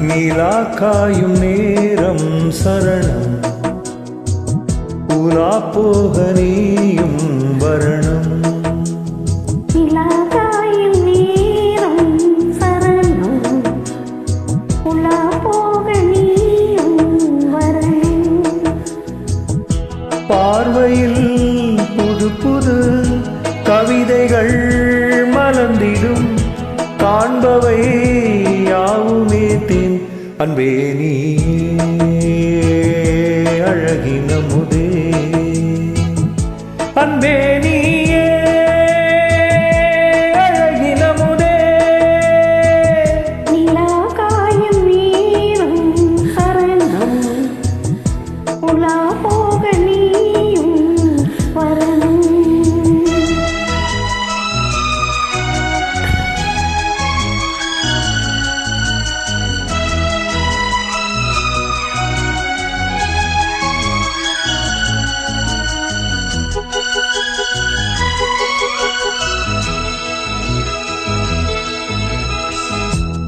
நீலா காயும் நேரம் சரணம், உலா போக நீயும் வரணும். நிலா காயும் நேரம் சரணம், உலா போக நீயும் வரணும். பார்வையில் புது புது கவிதைகள் மலர்ந்திடும், காண்பவை யாவுமே தேன். அன்பே நீயே அழகின முதே, அன்பே நீயே அழகின முதே. நிலா காயும் நேரம் சரணம், உலா போக நீயும் வரணும்.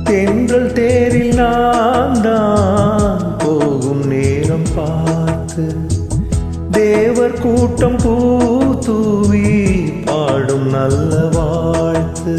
தென்றல் தேரில் நான் தான் போகும் நேரம் பார்த்து, தேவர் கூட்டம் பூ தூவி பாடும் நல்ல வாழ்த்து.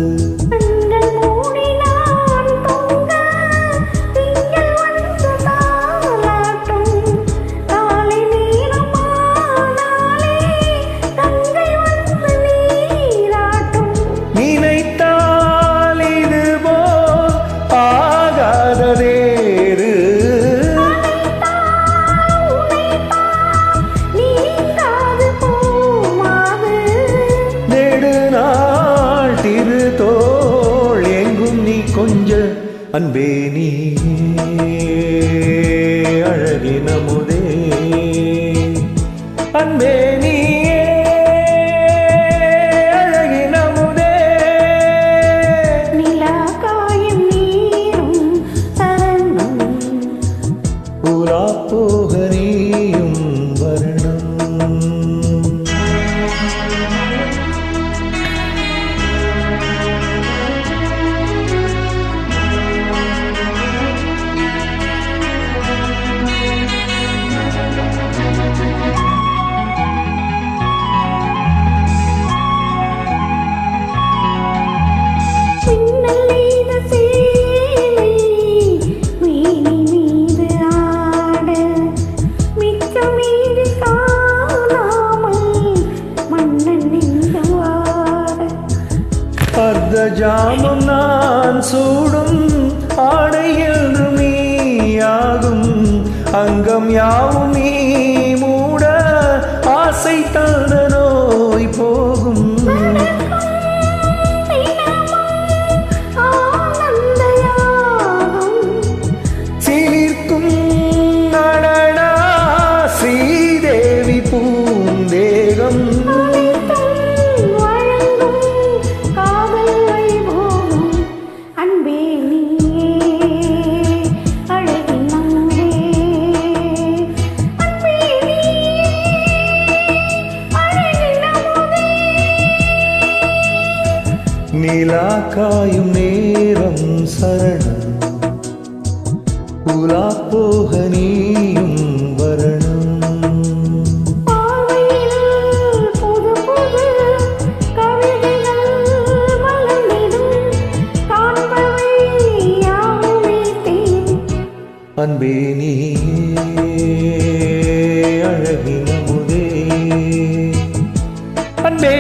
கொஞ்ச அன்பே நீயே அழகின முதே, அன்பே நீயே அழகின முதே. நிலா காயும் நேரம் சரணம், உலா போக நீயும் வரணும். ஜாமம் நான் சூடும் ஆடை என்று நீயாகும், அங்கம் யாவும் நீ மூட ஆசை தந்த நோய் போகும். சிலிர்க்கும் நடனா ஸ்ரீதேவி பூந்தேகம், நிலா காயும் நேரம் சரணம், உலா போக நீயும் வரணும். புது புது கவிதைகள் மலர்ந்திடும், காண்பவை யாவுமே தேன். அன்பே நீயே அழகின முதே, அன்பே